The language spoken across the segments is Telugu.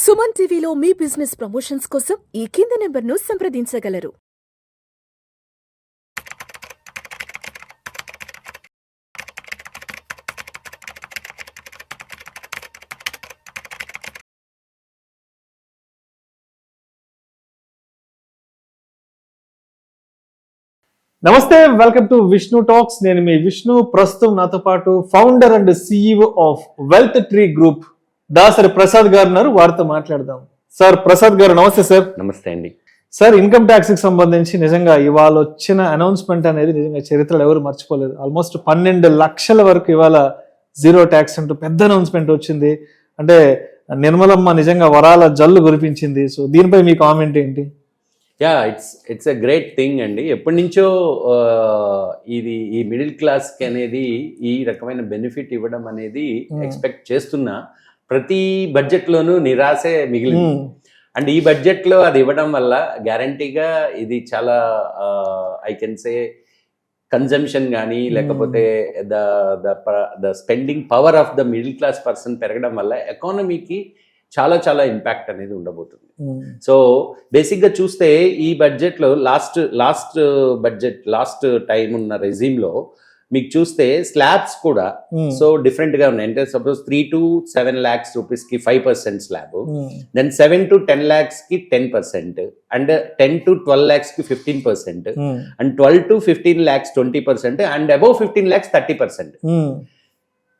సుమన్ టీవీలో మీ బిజినెస్ ప్రమోషన్స్ కోసం ఈ కింది నెంబర్ను సంప్రదించగలరు. నమస్తే, వెల్కమ్ టు విష్ణు టాక్స్. నేను మీ విష్ణు. ప్రస్తుతం నాతో పాటు founder and CEO of wealth tree group Dasari Prasad గారు ఉన్నారు. వారితో మాట్లాడదాం. సార్ ప్రసాద్ గారు నమస్తే. సార్ నమస్తే అండి. సార్, ఇన్కమ్ ట్యాక్స్ కి సంబంధించి నిజంగా ఇవాళ వచ్చిన అనౌన్స్మెంట్ అనేది నిజంగా చరిత్రలో ఎవరు మర్చిపోలేదు. ఆల్మోస్ట్ 12 లక్షల వరకు ఇవాళ జీరో ట్యాక్స్ అంటూ పెద్ద అనౌన్స్మెంట్ వచ్చింది. అంటే నిర్మలమ్మ నిజంగా వరాల జల్లు కురిపించింది. సో దీనిపై మీ కామెంట్ ఏంటి? Yeah, it's a great thing అండి. ఎప్పటి నుంచో ఈ మిడిల్ క్లాస్కి అనేది ఈ రకమైన బెనిఫిట్ ఇవ్వడం అనేది ఎక్స్పెక్ట్ చేస్తున్నా. ప్రతి బడ్జెట్లోనూ నిరాశే మిగిలింది. అండ్ ఈ బడ్జెట్లో అది ఇవ్వడం వల్ల గ్యారంటీగా ఇది చాలా ఐ కెన్ సే కన్జంప్షన్ కానీ లేకపోతే the spending power of the middle class person పెరగడం వల్ల ఎకానమీకి చాలా చాలా ఇంపాక్ట్ అనేది ఉండబోతుంది. సో బేసిక్గా చూస్తే ఈ బడ్జెట్లో లాస్ట్ టైం ఉన్న రెజ్యూమ్లో మీకు చూస్తే స్లాబ్స్ కూడా సో డిఫరెంట్గా ఉన్నాయి. అంటే సపోజ్ 3 to 7 lakhs రూపీస్కి 5% స్లాబ్, దెన్ 7 to 10 lakhsకి 10%, అండ్ 10 to 12 lakhsకి 15%, and 12 to 15 lakhs 20%, and above 15 lakhs 30%.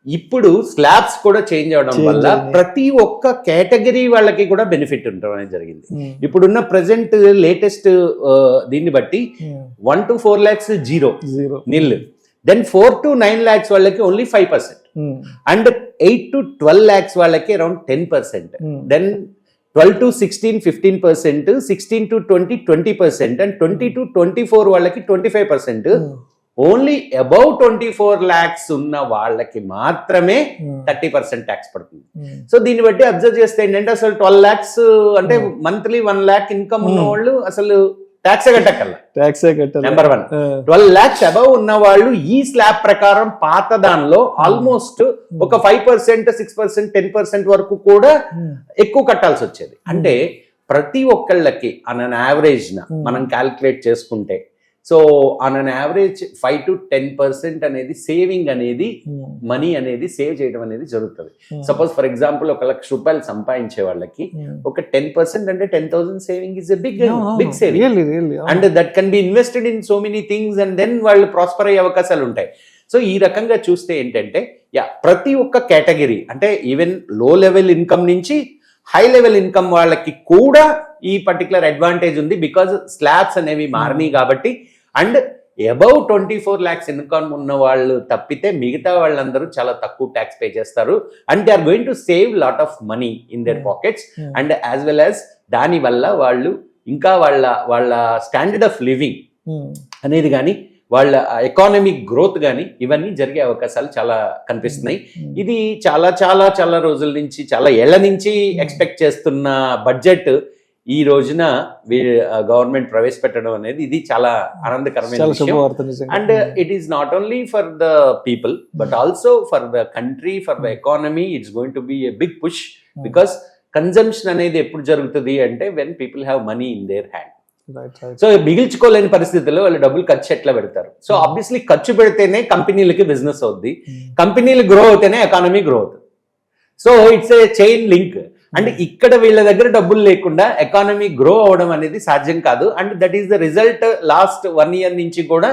ఇప్పుడు స్లాబ్స్ కూడా చేంజ్ అవడం వల్ల ప్రతి ఒక్క కేటగిరీ వాళ్ళకి కూడా బెనిఫిట్ ఉండడం అనేది జరిగింది. ఇప్పుడున్న ప్రెసెంట్ లేటెస్ట్ దీన్ని బట్టి 1 to 4 lakhs zero nil, then 4 to 9 lakhs వాళ్ళకి ఓన్లీ 5%, అండ్ 8 to 12 lakhs వాళ్ళకి around 10%, then 12 to 16 15%, 16 to 20 20%, and 20 to 24 వాళ్ళకి 25%. ఓన్లీ అబౌవ్ 24 lakhs ఉన్న వాళ్ళకి మాత్రమే 30% ట్యాక్స్ పడుతుంది. సో దీన్ని బట్టి అబ్జర్వ్ చేస్తే ఏంటంటే అసలు 12 lakhs అంటే మంత్లీ 1 lakh ఇన్కమ్ ఉన్న వాళ్ళు అసలు ట్యాక్సే కట్టక్కర్లా. నెంబర్ 1. 12 lakhs అబౌవ్ ఉన్న వాళ్ళు ఈ స్లాబ్ ప్రకారం పాత దానిలో ఆల్మోస్ట్ ఒక 5%, 6%, 10% వరకు కూడా ఎక్కువ కట్టాల్సి వచ్చేది. అంటే ప్రతి ఒక్కళ్ళకి ఆన్ అన్ యావరేజ్ మనం క్యాల్కులేట్ చేసుకుంటే so on an average 5 to 10% అనేది సేవింగ్ అనేది మనీ అనేది సేవ్ చేయడం అనేది జరుగుతుంది. సపోజ్ ఫర్ ఎగ్జాంపుల్ 1 లక్ష రూపాయలు సంపాదించే వాళ్ళకి ఒక 10% అంటే 10,000 saving is a big saving, and that can be invested in so many things, and then వాళ్ళు ప్రాస్పర్ అయ్యే అవకాశాలు ఉంటాయి. సో ఈ రకంగా చూస్తే ఏంటంటే ప్రతి ఒక్క కేటగిరీ అంటే ఈవెన్ లో లెవెల్ ఇన్కమ్ నుంచి హై లెవెల్ ఇన్కమ్ వాళ్ళకి కూడా ఈ పర్టికులర్ అడ్వాంటేజ్ ఉంది. బికాజ్ స్లాబ్స్ అనేవి మారినాయి కాబట్టి. అండ్ అబౌవ్ 24 lakhs ఇన్కమ్ ఉన్న వాళ్ళు తప్పితే మిగతా వాళ్ళందరూ చాలా తక్కువ ట్యాక్స్ పే చేస్తారు, and they are going to save lot of money in their pockets, and as well as దాని వల్ల వాళ్ళు ఇంకా వాళ్ళ స్టాండర్డ్ ఆఫ్ లివింగ్ అనేది కానీ వాళ్ళ ఎకానమిక్ గ్రోత్ కానీ ఇవన్నీ జరిగే అవకాశాలు చాలా కనిపిస్తున్నాయి. ఇది చాలా చాలా చాలా రోజుల నుంచి చాలా ఏళ్ల నుంచి ఎక్స్పెక్ట్ చేస్తున్న బడ్జెట్ ఈ రోజున గవర్నమెంట్ ప్రవేశపెట్టడం అనేది ఇది చాలా ఆనందకరమైన విషయం. And it is not only for the people but also for the country, for the economy. It's going to be a big push because consumption అనేది ఎప్పుడు జరుగుతుంది అంటే when people have money in their hand. So మిగిల్చుకోలేని పరిస్థితుల్లో వాళ్ళు డబ్బులు ఖర్చు ఎట్లా పెడతారు? సో ఆబ్వియస్లీ ఖర్చు పెడితేనే కంపెనీలకి బిజినెస్ అవుద్ది, కంపెనీలు గ్రో అవుతేనే ఎకానమీ గ్రో అవుతుంది. So it's a chain link. And ఇక్కడ వీళ్ళ దగ్గర డబ్బులు లేకుండా ఎకానమీ గ్రో అవడం అనేది సాధ్యం కాదు. And that is the result. Last 1 year నుంచి కూడా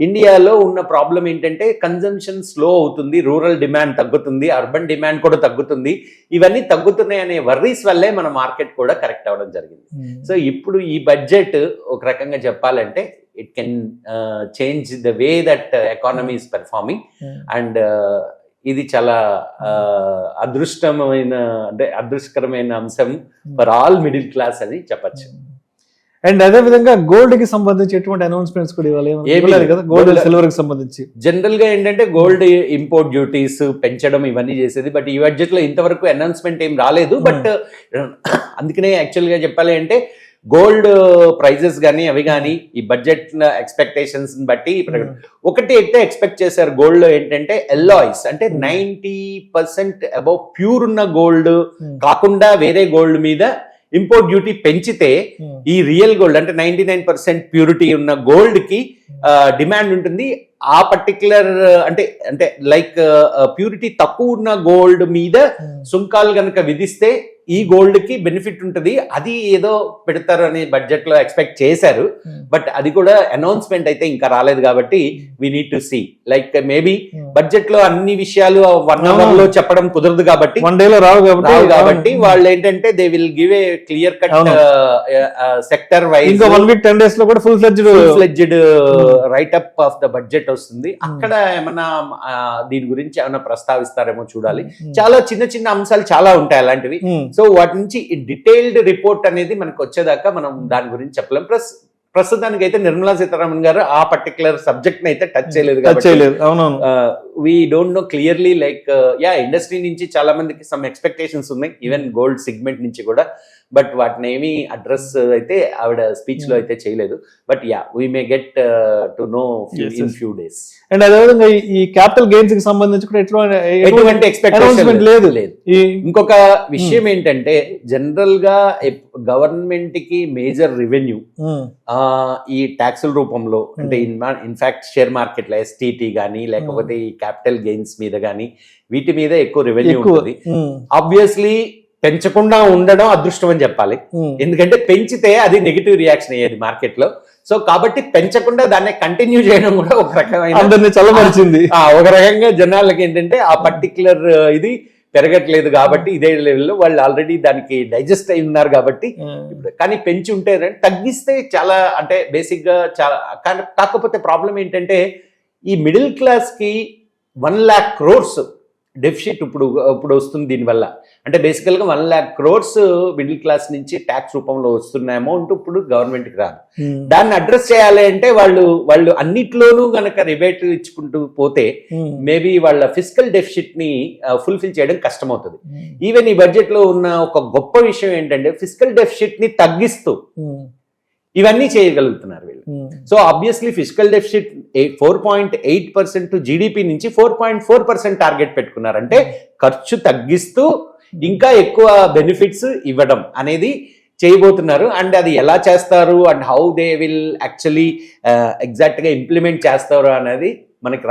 ఇండియాలో ఉన్న ప్రాబ్లం ఏంటంటే కన్జంప్షన్ స్లో అవుతుంది, రూరల్ డిమాండ్ తగ్గుతుంది, అర్బన్ డిమాండ్ కూడా తగ్గుతుంది. ఇవన్నీ తగ్గుతున్నాయి అనే వర్రీస్ వల్లే మన మార్కెట్ కూడా కరెక్ట్ అవ్వడం జరిగింది. సో ఇప్పుడు ఈ బడ్జెట్ ఒక రకంగా చెప్పాలంటే it can change the way that economy is performing. And ఇది చాలా అదృష్టకరమైన అంశం ఫర్ ఆల్ మిడిల్ క్లాస్ అని చెప్పచ్చు. అండ్ అదే విధంగా గోల్డ్ కి సంబంధించి ఎటువంటి అనౌన్స్మెంట్స్ కూడా ఇవ్వాలి కదా, గోల్డ్ సిల్వర్ కి సంబంధించి. జనరల్ గా ఏంటంటే గోల్డ్ ఇంపోర్ట్ డ్యూటీస్ పెంచడం ఇవన్నీ చేసేది, బట్ ఈ బడ్జెట్ లో ఇంతవరకు అనౌన్స్మెంట్ ఏం రాలేదు. బట్ అందుకనే యాక్చువల్ గా చెప్పాలి అంటే గోల్డ్ ప్రైజెస్ కానీ అవి కానీ ఈ బడ్జెట్ ఎక్స్పెక్టేషన్స్ బట్టి ఒకటి అయితే ఎక్స్పెక్ట్ చేశారు గోల్డ్ లో ఏంటంటే ఎల్లాయిస్ అంటే 90% అబౌవ్ ప్యూర్ ఉన్న గోల్డ్ కాకుండా వేరే గోల్డ్ మీద ఇంపోర్ట్ డ్యూటీ పెంచితే ఈ రియల్ గోల్డ్ అంటే 99% ప్యూరిటీ ఉన్న గోల్డ్ కి డిమాండ్ ఉంటుంది. ఆ పర్టికులర్ అంటే లైక్ ప్యూరిటీ తక్కువ ఉన్న గోల్డ్ మీద సుంకాలు కనుక విధిస్తే ఈ గోల్డ్ కి బెనిఫిట్ ఉంటుంది. అది ఏదో పెడతారు అని బడ్జెట్ లో ఎక్స్పెక్ట్ చేశారు. బట్ అది కూడా అనౌన్స్మెంట్ అయితే ఇంకా రాలేదు కాబట్టి we need to see. Like maybe budget లో అన్ని విషయాలు 1 hour లో చెప్పడం కుదరదు కాబట్టి 1 day లో రావు కాబట్టి వాళ్ళు ఏంటంటే they will give a clear cut sector wise ఇంకా 1 week 10 days లో కూడా full fledged right up of the budget వస్తుంది. అక్కడ ఏమన్నా దీని గురించి ఏమైనా ప్రస్తావిస్తారేమో చూడాలి. చాలా చిన్న చిన్న అంశాలు చాలా ఉంటాయి అలాంటివి. సో వాటి నుంచి డీటెయిల్డ్ రిపోర్ట్ అనేది మనకు వచ్చేదాకా మనం దాని గురించి చెప్పలేం. ప్లస్ ప్రస్తుతానికి అయితే నిర్మలా సీతారామన్ గారు ఆ పర్టికులర్ సబ్జెక్ట్ ని అయితే టచ్ చేయలేదు. We don't know clearly like industry నుంచి చాలా మందికి సమ్ ఎక్స్పెక్టేషన్స్ ఉన్నాయి, ఈవెన్ గోల్డ్ సెగ్మెంట్ నుంచి కూడా. బట్ వాటిని ఏమి అడ్రస్ అయితే ఆవిడ స్పీచ్ లో అయితే చేయలేదు. But we may get to know in few days. And అదేవిధంగా ఈ క్యాపిటల్ గెయిన్స్ కి సంబంధించి కూడా ఎటువంటి ఎక్స్పెక్టేషన్ లేదు. ఇంకొక విషయం ఏంటంటే జనరల్ గా గవర్నమెంట్ కి మేజర్ రెవెన్యూ ఈ ట్యాక్సుల రూపంలో అంటే ఇన్ఫాక్ట్ షేర్ మార్కెట్ లో ఎస్టీటీ గానీ లేకపోతే ఈ క్యాపిటల్ గెయిన్స్ మీద గానీ వీటి మీద ఎక్కువ రెవెన్యూ ఉంటుంది. ఆబ్వియస్లీ పెంచకుండా ఉండడం అదృష్టం అని చెప్పాలి. ఎందుకంటే పెంచితే అది నెగిటివ్ రియాక్షన్ అయ్యేది మార్కెట్ లో. సో కాబట్టి పెంచకుండా దాన్ని కంటిన్యూ చేయడం కూడా ఒక రకమైన చల్లబరిచింది. ఒక రకంగా జనాలకి ఏంటంటే ఆ పర్టికులర్ ఇది పెరగట్లేదు కాబట్టి ఇదే లెవెల్లో వాళ్ళు ఆల్రెడీ దానికి డైజెస్ట్ అయి ఉన్నారు కాబట్టి. కానీ పెంచి ఉంటే తగ్గిస్తే చాలా అంటే బేసిక్ గా చాలా. కాకపోతే ప్రాబ్లం ఏంటంటే ఈ మిడిల్ క్లాస్ కి 1 lakh crores డెఫిసిట్ ఇప్పుడు వస్తుంది దీనివల్ల. అంటే బేసికల్ గా 1 lakh crores మిడిల్ క్లాస్ నుంచి ట్యాక్స్ రూపంలో వస్తున్న అమౌంట్ ఇప్పుడు గవర్నమెంట్ కి రాదు. దాన్ని అడ్రస్ చేయాలి అంటే వాళ్ళు అన్నిట్లోనూ గనక రిబేట్ ఇచ్చుకుంటూ పోతే మేబీ వాళ్ళ ఫిజికల్ డెఫిసిట్ ని ఫుల్ఫిల్ చేయడం కష్టం అవుతుంది. ఈవెన్ ఈ బడ్జెట్ లో ఉన్న ఒక గొప్ప విషయం ఏంటంటే ఫిజికల్ డెఫిసిట్ ని తగ్గిస్తూ ఇవన్నీ చేయగలుగుతున్నారు వీళ్ళు. So obviously physical deficit 4.8% GDP నుంచి 4.4% టార్గెట్ పెట్టుకున్నారంటే ఖర్చు తగ్గిస్తూ ఇంకా ఎక్కువ బెనిఫిట్స్ ఇవ్వడం అనేది చేయబోతున్నారు. అండ్ అది ఎలా చేస్తారు and how they will actually exact గా ఇంప్లిమెంట్ చేస్తారు అనేది మనకి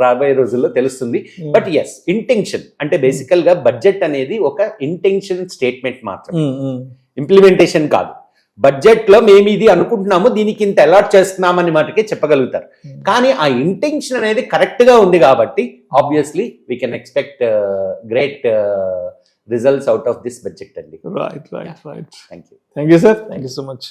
రాబోయే రోజుల్లో తెలుస్తుంది. బట్ ఎస్, ఇంటెన్షన్ అంటే బేసికల్ గా బడ్జెట్ అనేది ఒక ఇంటెన్షన్ స్టేట్మెంట్ మాత్రం, ఇంప్లిమెంటేషన్ కాదు. బడ్జెట్ లో మేము ఇది అనుకుంటున్నాము, దీనికి ఇంత అలాట్ చేస్తున్నామని మాటకే చెప్పగలుగుతారు. కానీ ఆ ఇంటెన్షన్ అనేది కరెక్ట్ గా ఉంది కాబట్టి obviously we can expect great results out of this budget అండి. Right. Thank you sir. Thank you so much.